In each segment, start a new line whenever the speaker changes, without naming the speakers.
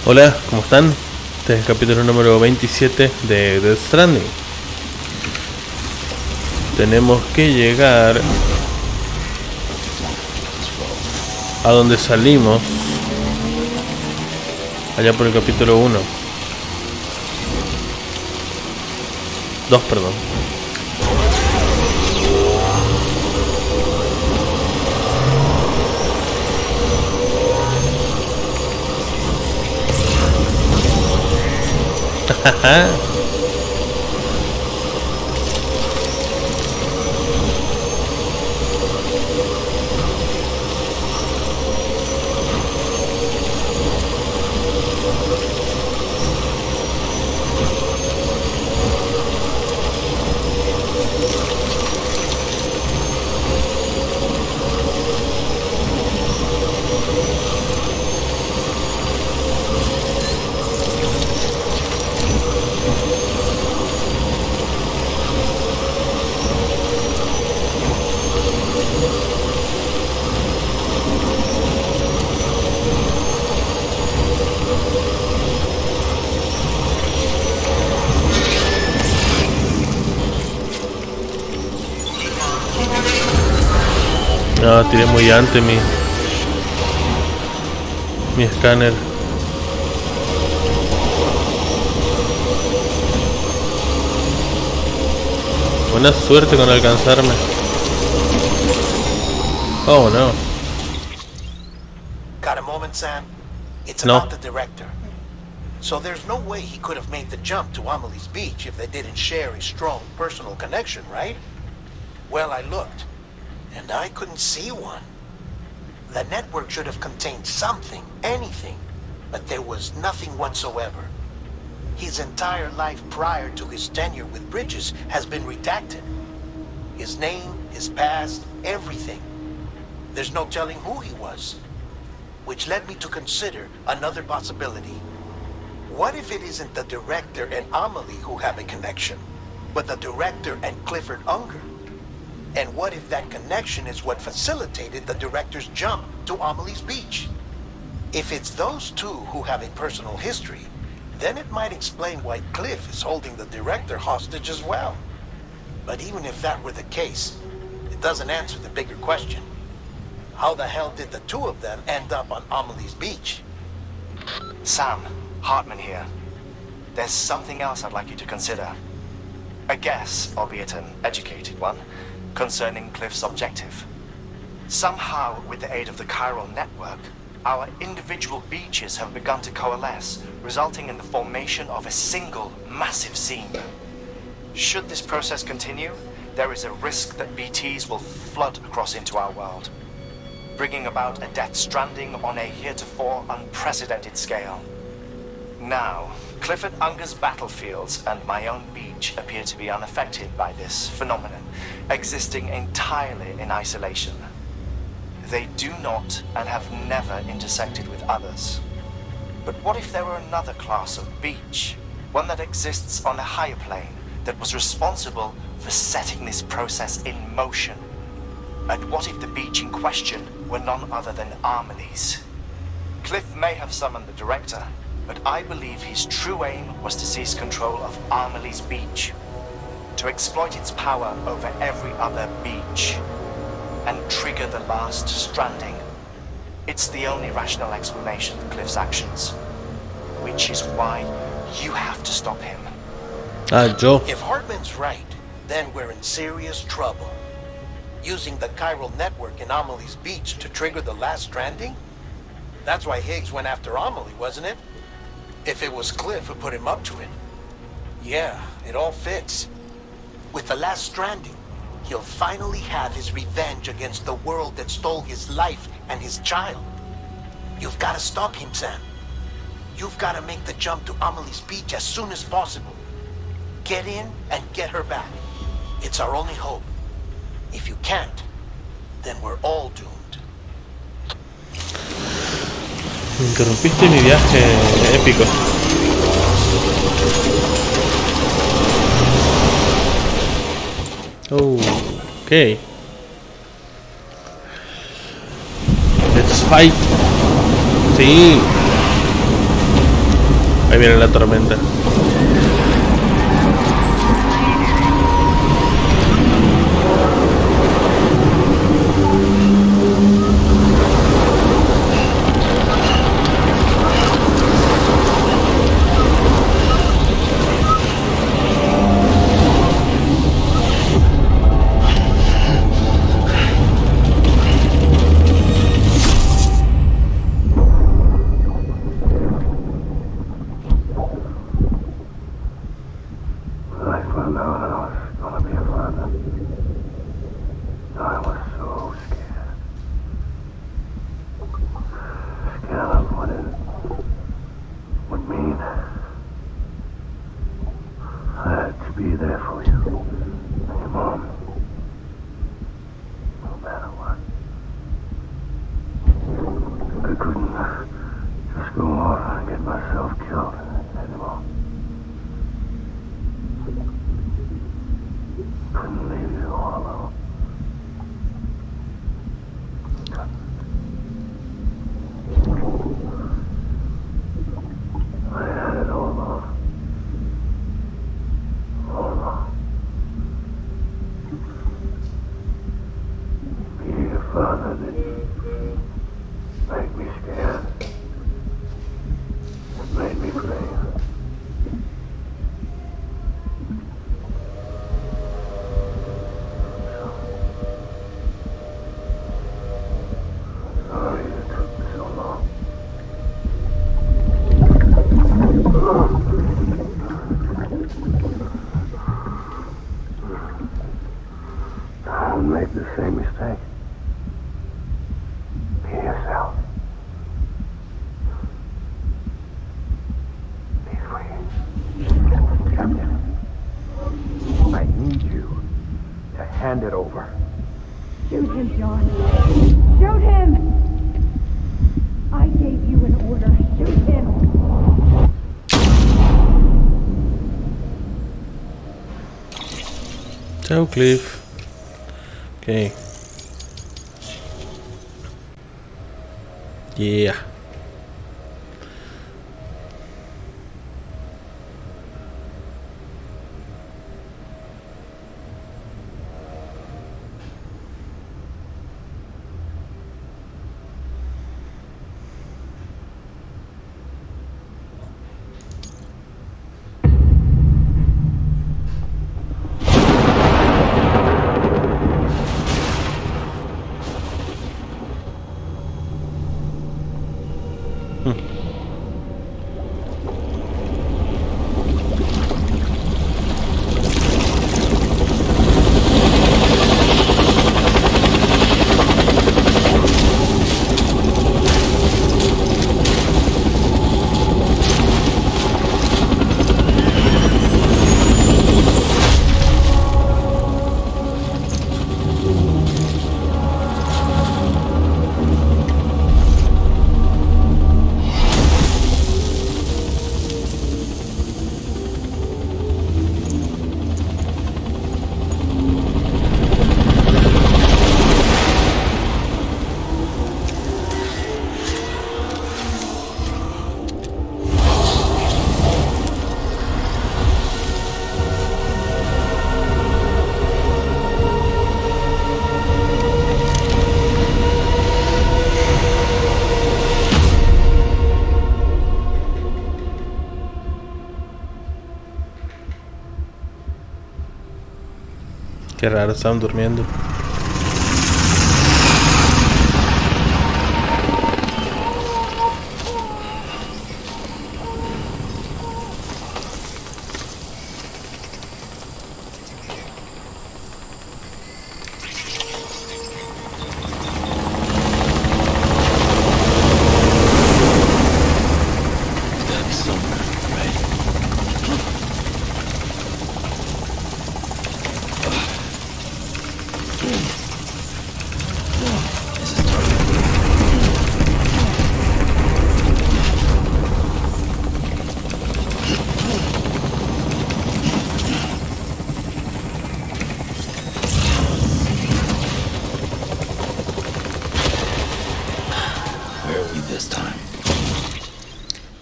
Hola, ¿cómo están? Este es el capítulo número 27 de Stranding. Tenemos que llegar a donde salimos, allá por el capítulo 1. 2, perdón. No, tiré muy antes mi escáner. Buena suerte con alcanzarme. Oh no.
Got a moment, Sam? It's
No.
about the director. So there's no way he could have made the jump to Amelie's Beach if they didn't share a strong personal connection, right? Well, I looked, and I couldn't see one. The network should have contained something, anything, but there was nothing whatsoever. His entire life prior to his tenure with Bridges has been redacted. His name, his past, everything. There's no telling who he was. Which led me to consider another possibility. What if it isn't the director and Amelie who have a connection, but the director and Clifford Unger? And what if that connection is what facilitated the director's jump to Amelie's Beach? If it's those two who have a personal history, then it might explain why Cliff is holding the director hostage as well. But even if that were the case, it doesn't answer the bigger question. How the hell did the two of them end up on Amelie's Beach?
Sam, Hartman here. There's something else I'd like you to consider. A guess, albeit an educated one, concerning Cliff's objective. Somehow, with the aid of the chiral network, our individual beaches have begun to coalesce, resulting in the formation of a single massive seam. Should this process continue, there is a risk that BTs will flood across into our world, bringing about a death stranding on a heretofore unprecedented scale. Now, Clifford Unger's battlefields and my own beach appear to be unaffected by this phenomenon, existing entirely in isolation. They do not and have never intersected with others. But what if there were another class of beach, one that exists on a higher plane, that was responsible for setting this process in motion? And what if the beach in question were none other than Amelie's? Cliff may have summoned the director, but I believe his true aim was to seize control of Amelie's Beach, to exploit its power over every other beach, and trigger the last stranding. It's the only rational explanation for Cliff's actions, which is why you have to stop him.
Yo.
If Hartman's right, then we're in serious trouble. Using the chiral network in Amelie's Beach to trigger the last stranding? That's why Higgs went after Amelie, wasn't it? If it was Cliff who put him up to it. Yeah, it all fits. With the last stranding, he'll finally have his revenge against the world that stole his life and his child. You've got to stop him, Sam. You've got to make the jump to Amelie's Beach as soon as possible. Get in and get her back. It's our only hope. If you can't, then we're all doomed.
Interrumpiste mi viaje épico. Okay. Let's fight. Sí. Ahí viene la tormenta.
Hand it over.
Shoot him, John. Shoot him! I gave you an order. Shoot him!
Ciao, Cliff. Okay. Yeah. Qué raro, estaban durmiendo.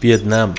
Vietnam.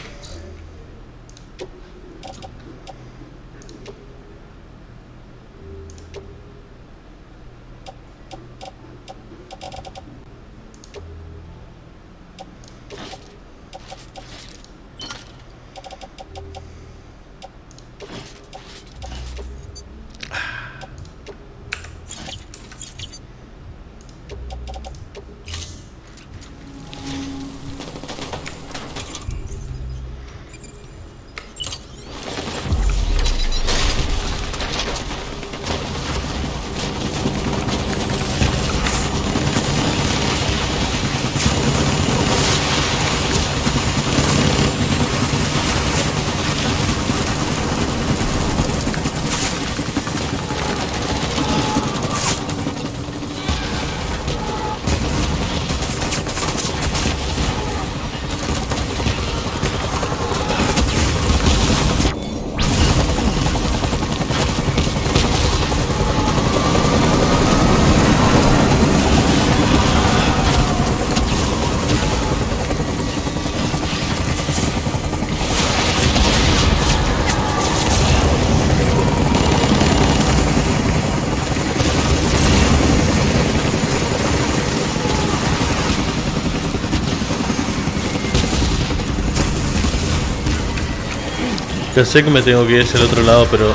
Ya sé que me tengo que ir hacia el otro lado, pero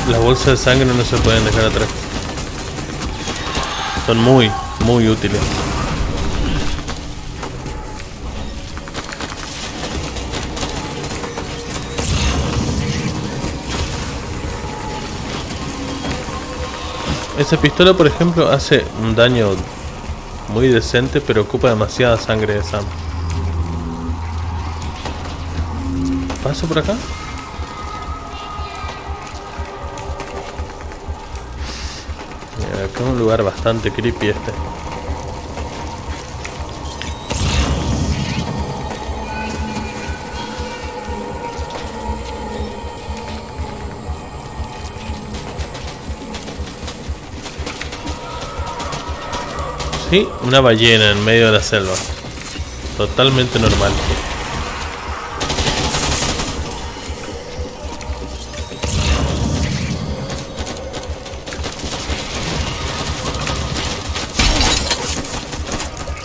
las bolsas de sangre no se pueden dejar atrás. Son muy, muy útiles. Esa pistola, por ejemplo, hace un daño muy decente, pero ocupa demasiada sangre de Sam. ¿Paso por acá? Mira, acá es un lugar bastante creepy este. Sí, una ballena en medio de la selva. Totalmente normal.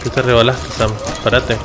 ¿Qué te rebalaste, Sam? Parate.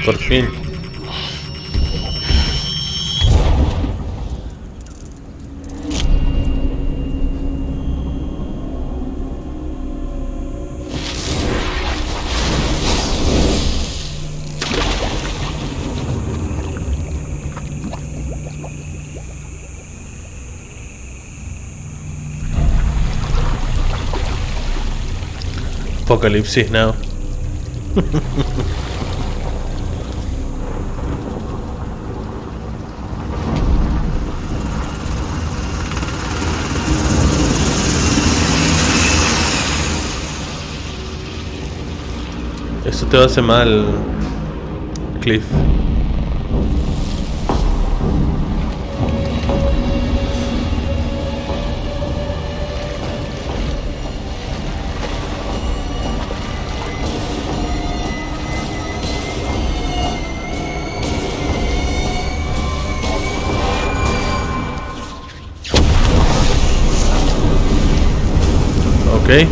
Por fin. Apocalipsis now. Eso te hace mal, Cliff. Ok.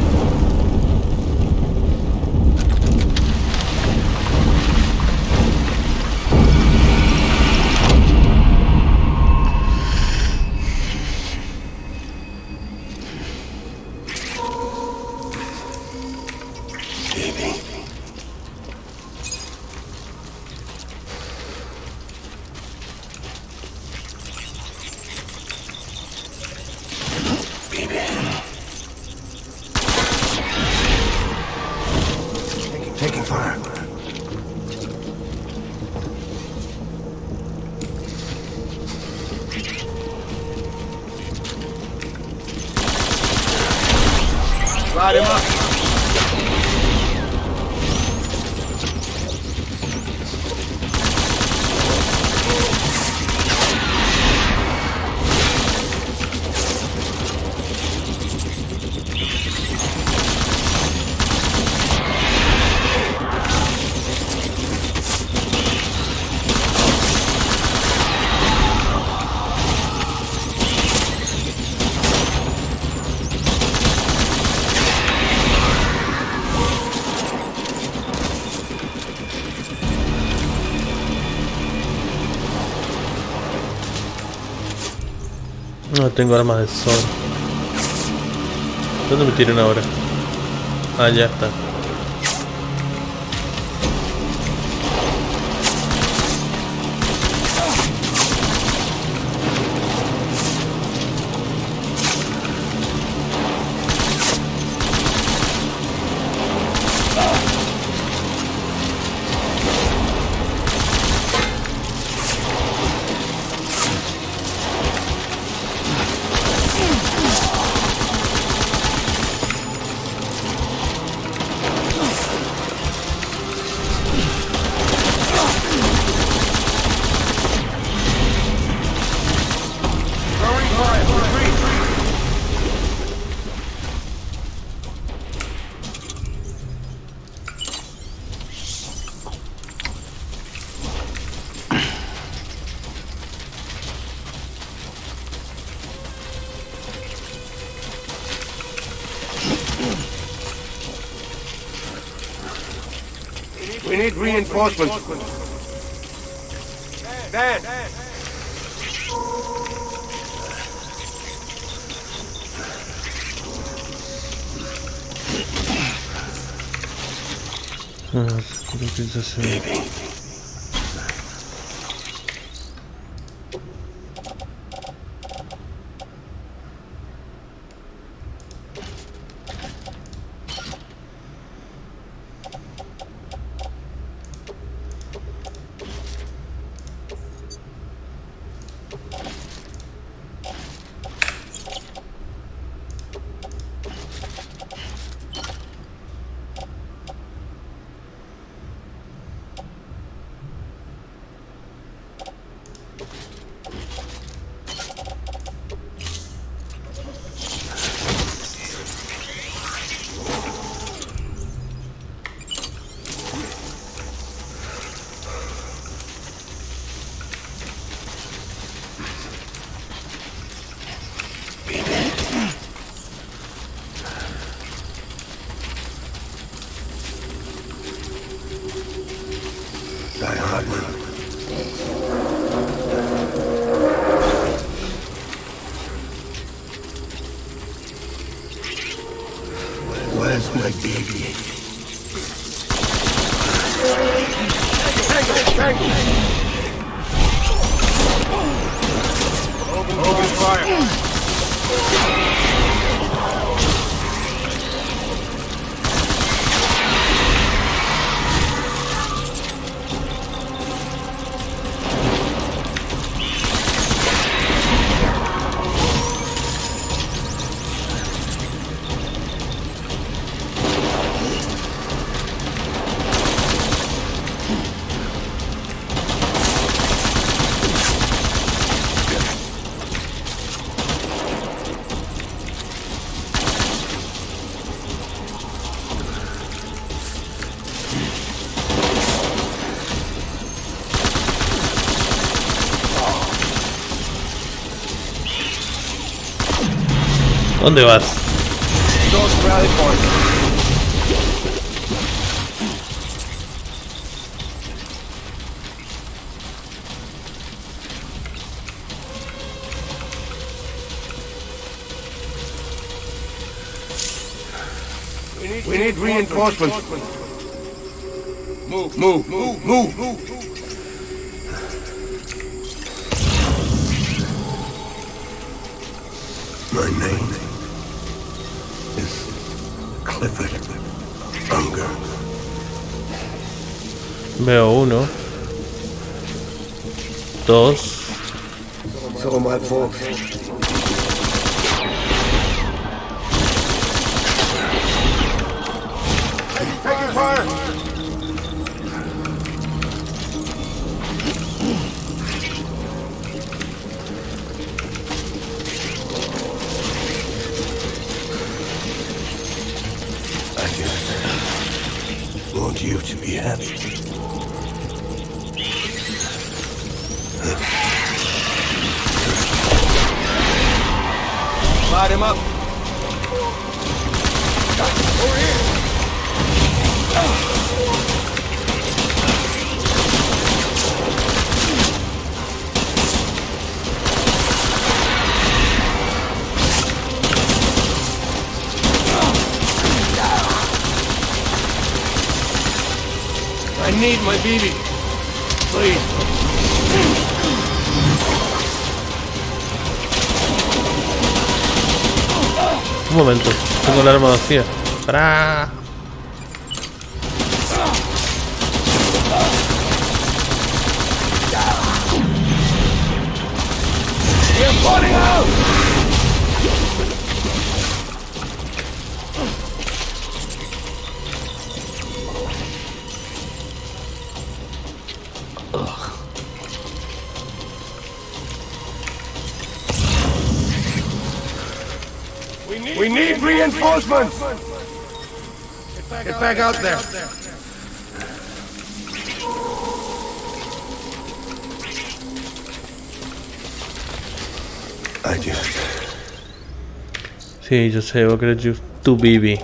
Taking fire. Light him up.
No tengo armas de sol. ¿Dónde me tiran ahora? Ah, ya está.
We need reinforcements. Dan!
Creo que ya se ve.
Where's my baby? Open fire!
¿Dónde vas?
Dos rally points. We need reinforcements. Move. My name is Clifford Unger.
Veo uno. Dos.
So my folks. Taking fire! I just want you to be happy. Light him up. Over here. I need my baby. Please.
Un momento, tengo el arma vacía. ¡Para!
We're burning out! We need reinforcements! Get back out there!
I just...
Sí, yo sé, vos querés just tu baby.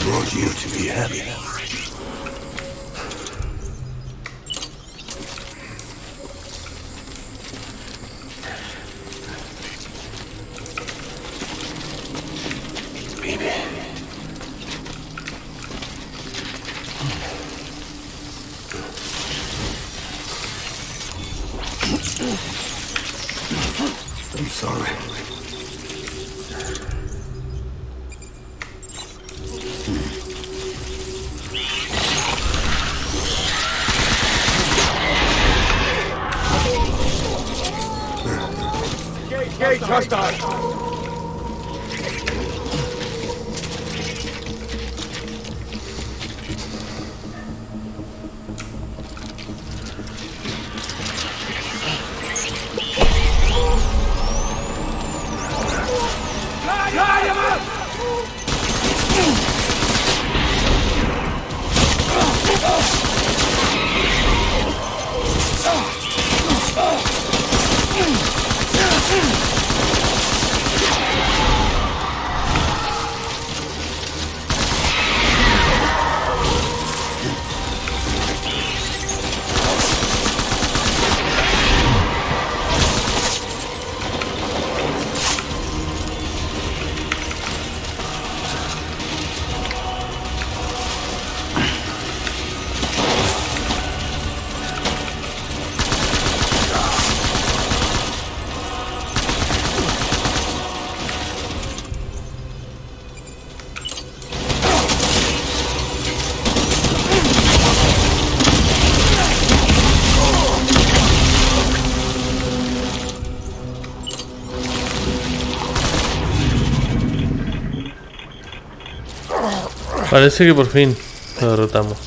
I want you to be happy. Baby. I'm sorry. Gate hostile!
Parece que por fin lo derrotamos.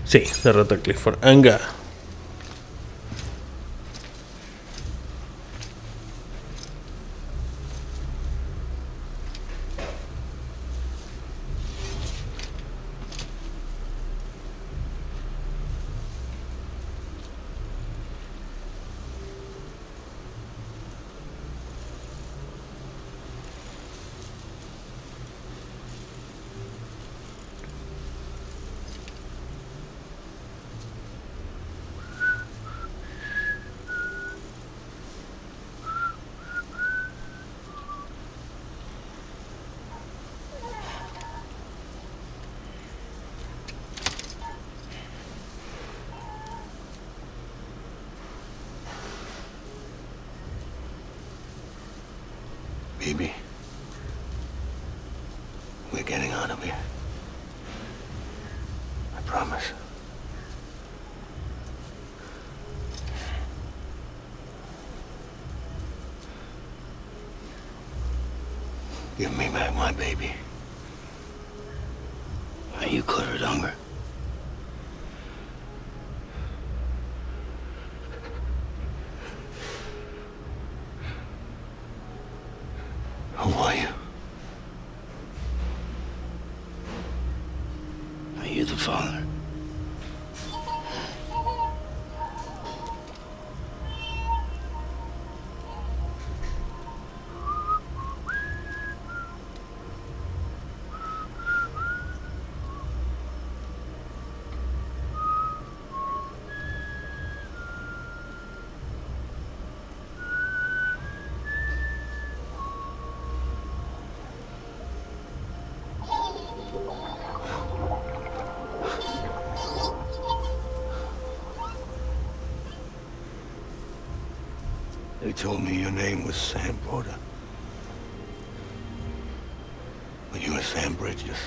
Sí, derrota a Clifford. Unger.
Baby. We're getting out of here. I promise. Give me back my baby. Are you cleared, Unger? Who are you?
Are you the father?
They told me your name was Sam Porter. But you are Sam Bridges.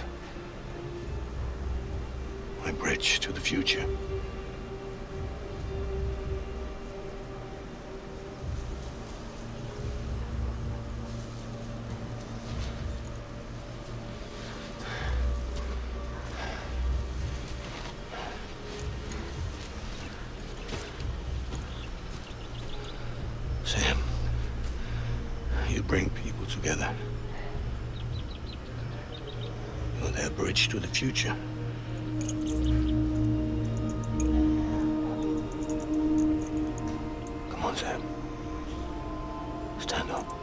My bridge to the future. Sam, you bring people together. You're their bridge to the future. Come on, Sam. Stand up.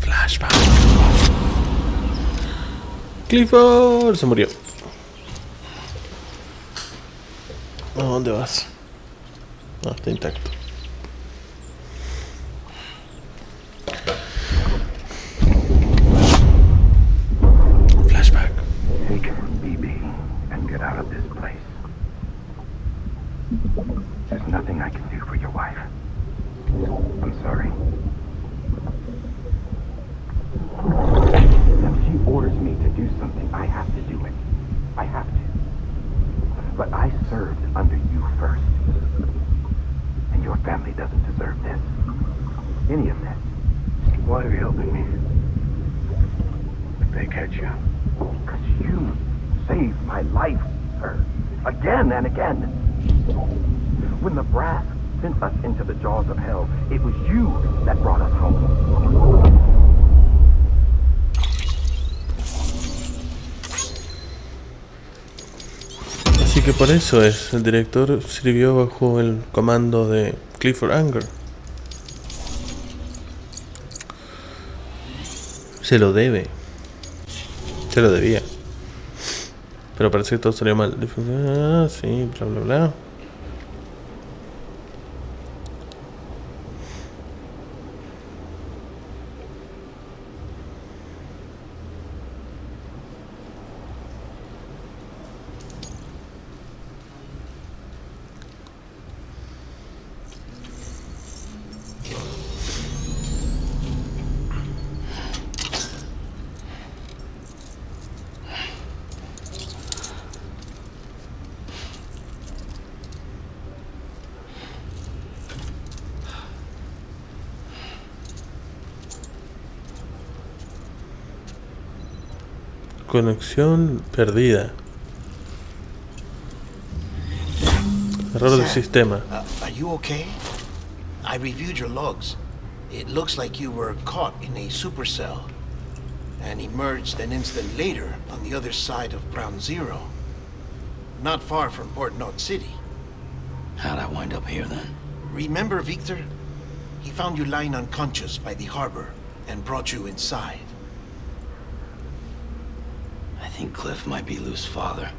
Flashback. Clifford se murió. ¿A dónde vas? No, está intacto. Flashback.
Take BB and get out of this place. There's nothing I can do for your wife. I'm sorry. If she orders me to do something, I have to do it. I have to. But I served under you first. And your family doesn't deserve this. Any of this.
Why are you helping me? If they catch you.
Because you saved my life, sir. Again and again. When the brass sent us into the jaws of hell, it was you that brought us home.
Así que por eso es, el director sirvió bajo el comando de Clifford Unger. Se lo debe. Se lo debía. Pero parece que todo salió mal. Ah, sí, bla bla bla. Conexión perdida. Error de sistema.
Are you okay? I reviewed your logs. It looks like you were caught in a supercell and emerged an instant later on the other side of Ground Zero. Not far from Port Knot City.
How'd I wind up here then?
Remember Victor? He found you lying unconscious by the harbor and brought you inside.
think Cliff might be Lou's father.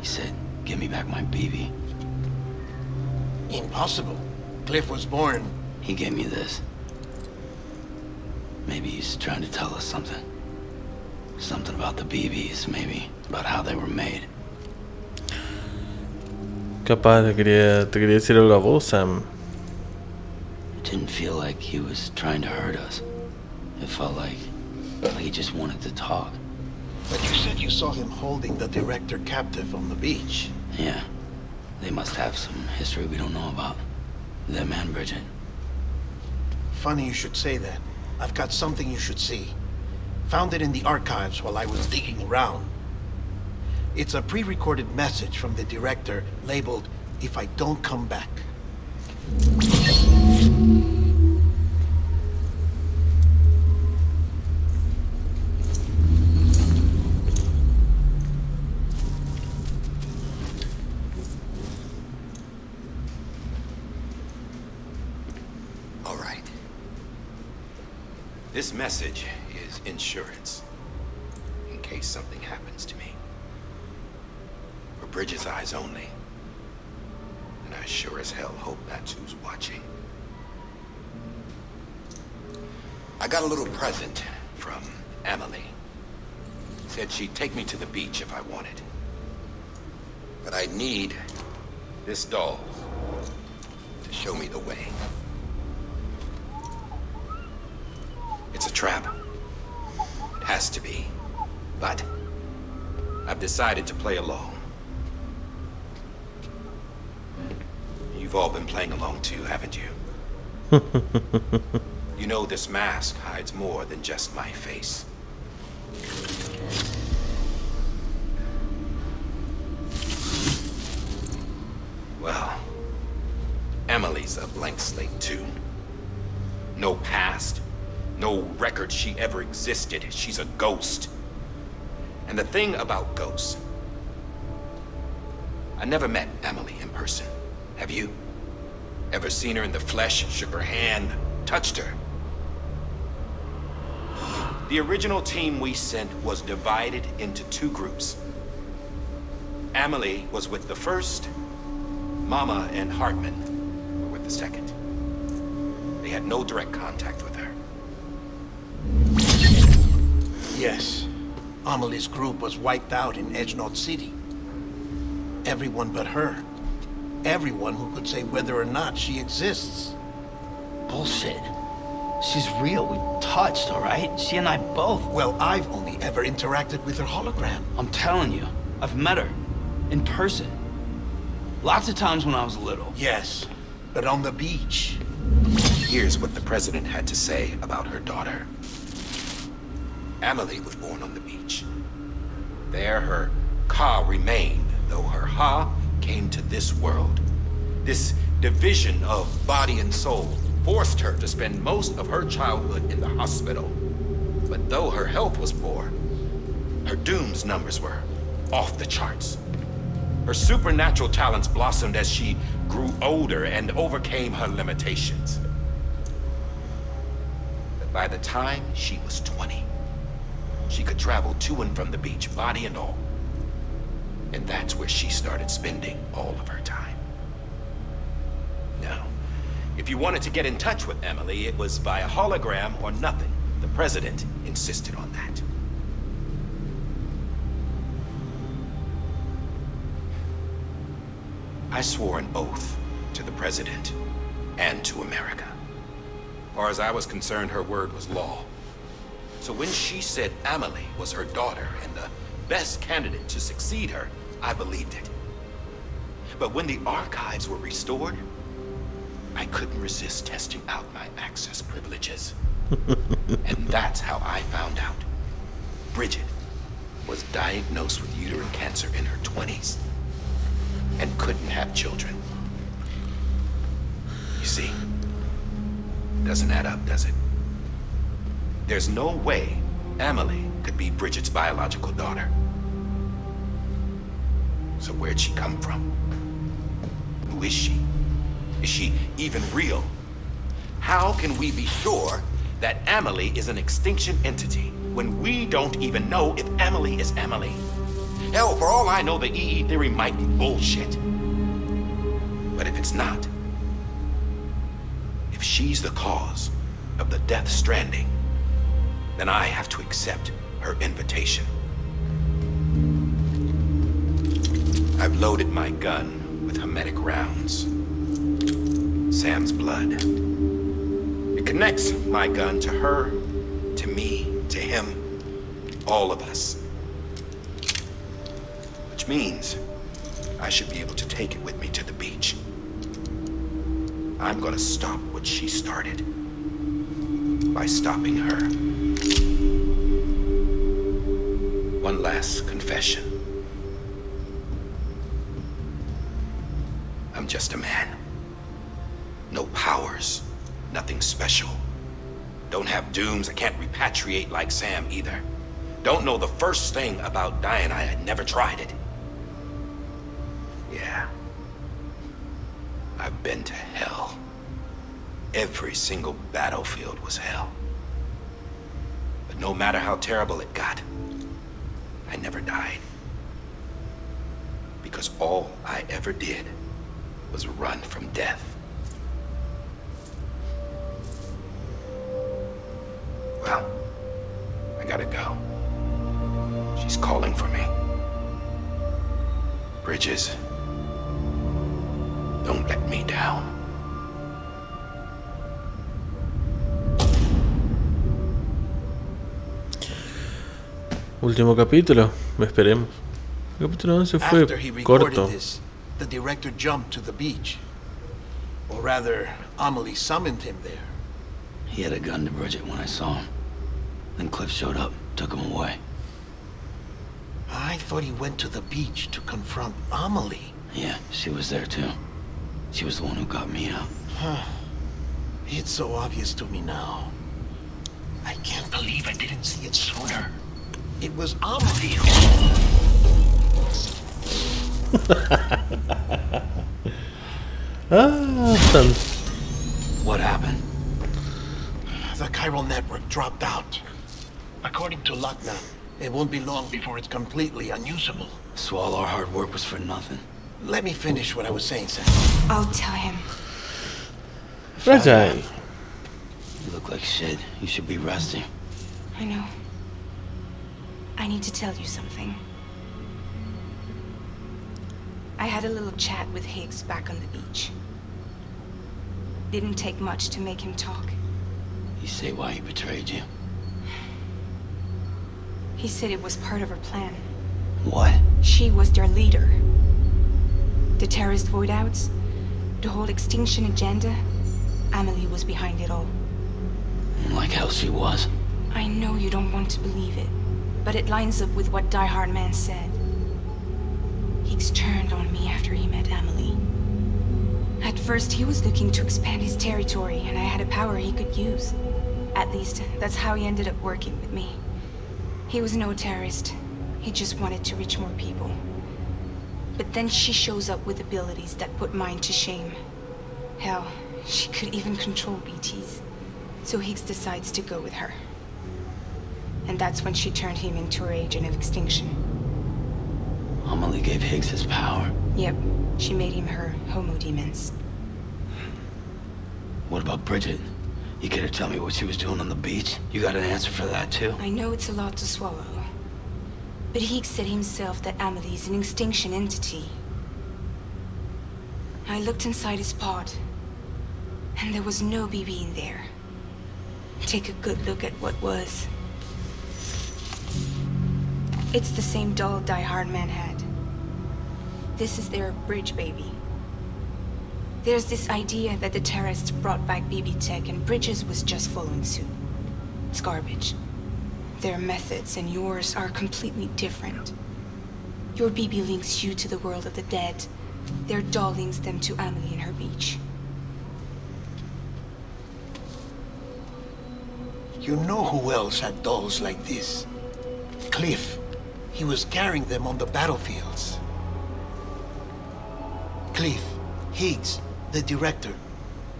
He said, give me back my BB.
Impossible. Cliff was born...
He gave me this. Maybe he's trying to tell us something. Something about the BBs, maybe. About how they were made.
Capaz te quería decir algo a vos, Sam.
It didn't feel like he was trying to hurt us. It felt like he just wanted to talk.
But you said you saw him holding the director captive on the beach.
Yeah. They must have some history we don't know about. Them and Bridget.
Funny you should say that. I've got something you should see. Found it in the archives while I was digging around. It's a pre-recorded message from the director labeled, "If I don't come back."
All right. This message is insurance. In case something happens to me. For Bridget's eyes only. And I sure as hell hope that's who's watching. I got a little present from Emily. Said she'd take me to the beach if I wanted. But I'd need this doll to show me the way. It's a trap. It has to be. But I've decided to play along. You've all been playing along too, haven't you? You know this mask hides more than just my face. Well, Emily's a blank slate too. No past. No record she ever existed. She's a ghost. And the thing about ghosts... I never met Emily in person. Have you? Ever seen her in the flesh, shook her hand, touched her? The original team we sent was divided into two groups. Emily was with the first. Mama and Hartman were with the second. They had no direct contact with her.
Yes. Amelie's group was wiped out in Edgenot City. Everyone but her. Everyone who could say whether or not she exists.
Bullshit. She's real. We touched, all right? She and I both.
Well, I've only ever interacted with her hologram.
I'm telling you, I've met her. In person. Lots of times when I was little.
Yes, but on the beach.
Here's what the president had to say about her daughter. Emily was born on the beach. There her Ka remained, though her Ha came to this world. This division of body and soul forced her to spend most of her childhood in the hospital. But though her health was poor, her Doom's numbers were off the charts. Her supernatural talents blossomed as she grew older and overcame her limitations. But by the time she was 20, she could travel to and from the beach, body and all. And that's where she started spending all of her time. Now, if you wanted to get in touch with Emily, it was via hologram or nothing. The president insisted on that. I swore an oath to the president and to America. As far as I was concerned, her word was law. So when she said Emily was her daughter and the best candidate to succeed her, I believed it. But when the archives were restored, I couldn't resist testing out my access privileges. And that's how I found out. Bridget was diagnosed with uterine cancer in her 20s and couldn't have children. You see, doesn't add up, does it? There's no way Emily could be Bridget's biological daughter. So where'd she come from? Who is she? Is she even real? How can we be sure that Emily is an extinction entity when we don't even know if Emily is Emily. Hell, for all I know, the EE theory might be bullshit. But if it's not, if she's the cause of the death stranding, then I have to accept her invitation. I've loaded my gun with hermetic rounds. Sam's blood. It connects my gun to her, to me, to him, all of us. Which means I should be able to take it with me to the beach. I'm gonna stop what she started by stopping her. One last confession. I'm just a man. No powers, nothing special. Don't have dooms, I can't repatriate like Sam either. Don't know the first thing about dying, I had never tried it. Yeah. I've been to hell. Every single battlefield was hell. But no matter how terrible it got, I never died. Because all I ever did was run from death. Well, I gotta go. She's calling for me. Bridges, don't let me down.
Último capítulo, esperemos. El capítulo 11 fue
After he recorded
corto.
this, the director jumped to the beach. Or rather, Amelie summoned him there.
He had a gun to Bridget when I saw him. Then Cliff showed up, took him away.
I thought he went to the beach to confront Amelie.
Yeah, she was there too. She was the one who got me out.
It's so obvious to me now. I can't believe I didn't see it sooner. It was Amelie
Son.
What happened?
The chiral network dropped out. According to Luckna, it won't be long before it's completely unusable.
So all our hard work was for nothing.
Let me finish what I was saying, Sam.
I'll tell him.
Fragile.
You look like shit. You should be resting.
I know. I need to tell you something. I had a little chat with Higgs back on the beach. Didn't take much to make him talk.
You say why he betrayed you?
He said it was part of her plan.
What?
She was their leader. The terrorist void-outs, the whole extinction agenda, Amelie was behind it all.
Like hell she was.
I know you don't want to believe it, but it lines up with what Die Hard Man said. Higgs turned on me after he met Amelie. At first, he was looking to expand his territory, and I had a power he could use. At least, that's how he ended up working with me. He was no terrorist. He just wanted to reach more people. But then she shows up with abilities that put mine to shame. Hell, she could even control BTs. So Higgs decides to go with her. And that's when she turned him into her agent of extinction.
Amelie gave Higgs his power.
Yep, she made him her homo demens.
What about Bridget? You care to tell me what she was doing on the beach? You got an answer for that too?
I know it's a lot to swallow. But Higgs said himself that Amelie is an extinction entity. I looked inside his pod, and there was no BB in there. Take a good look at what was. It's the same doll Die Hard Man had. This is their bridge baby. There's this idea that the terrorists brought back BB tech and Bridges was just following suit. It's garbage. Their methods and yours are completely different. Your BB links you to the world of the dead. Their doll links them to Amelie and her beach.
You know who else had dolls like this? Cliff. He was carrying them on the battlefields. Cliff, Higgs, the director.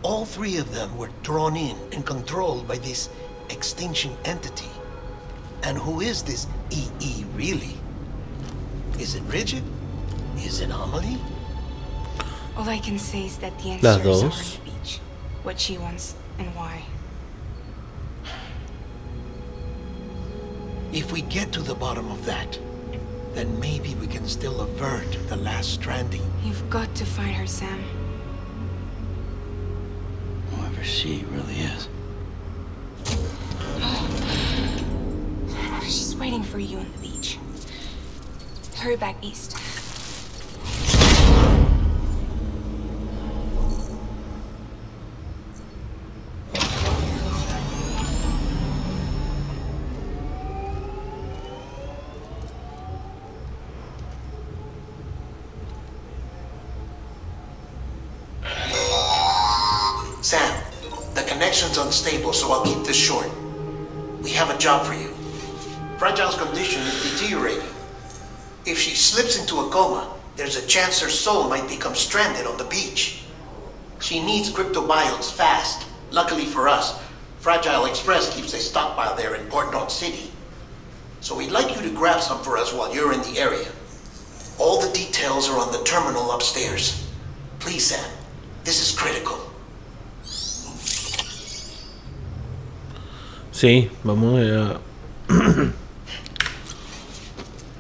All three of them were drawn in and controlled by this extinction entity. And who is this EE really? Is it Bridget? Is it Amelie?
All I can say is that the
Las
answer is
dos.
already Beach. What she wants and why.
If we get to the bottom of that, then maybe we can still avert the last stranding.
You've got to find her, Sam.
Whoever she really is.
She's waiting for you on the beach. Hurry back east.
Sam, the connection's unstable, so I'll keep this short. We have a job for you. Fragile's condition is deteriorating. If she slips into a coma, there's a chance her soul might become stranded on the beach. She needs cryptobiotes fast. Luckily for us, Fragile Express keeps a stockpile there in Port North City. So we'd like you to grab some for us while you're in the area. All the details are on the terminal upstairs. Please, Sam, this is critical.
Sí, vamos a...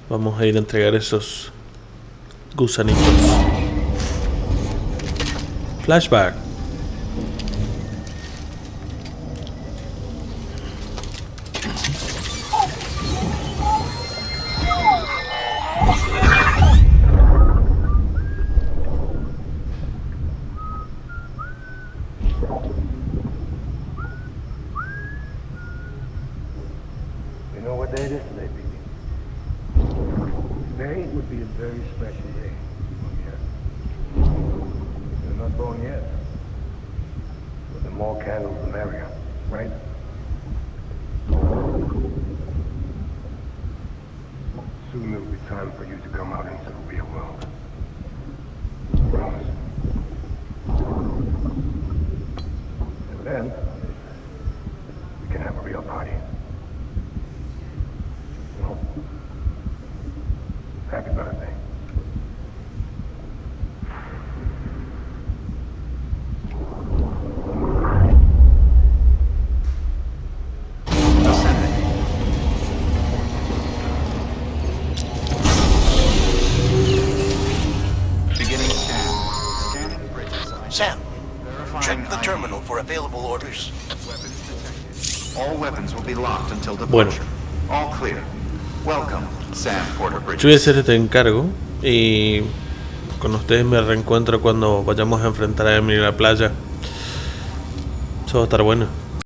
vamos a ir a entregar esos gusanitos. Flashback.
You know what day it is today, baby? Today would be a very special day. You're not born yet. But the more candles, the merrier, right? Soon it'll be time for you to come out into the real world. Promise. And then, we can have a real party. No. Happy birthday.
Beginning scan. Scanning bridge site.
Sam, check
Verifying
the
ID.
terminal for available orders.
Weapons detected. All weapons will be locked until
Bueno.
departure. All clear. Welcome, Sam Porter Bridges.
Yo voy a hacer este encargo y con ustedes me reencuentro cuando vayamos a enfrentar a Emily en la playa. Eso va a estar bueno.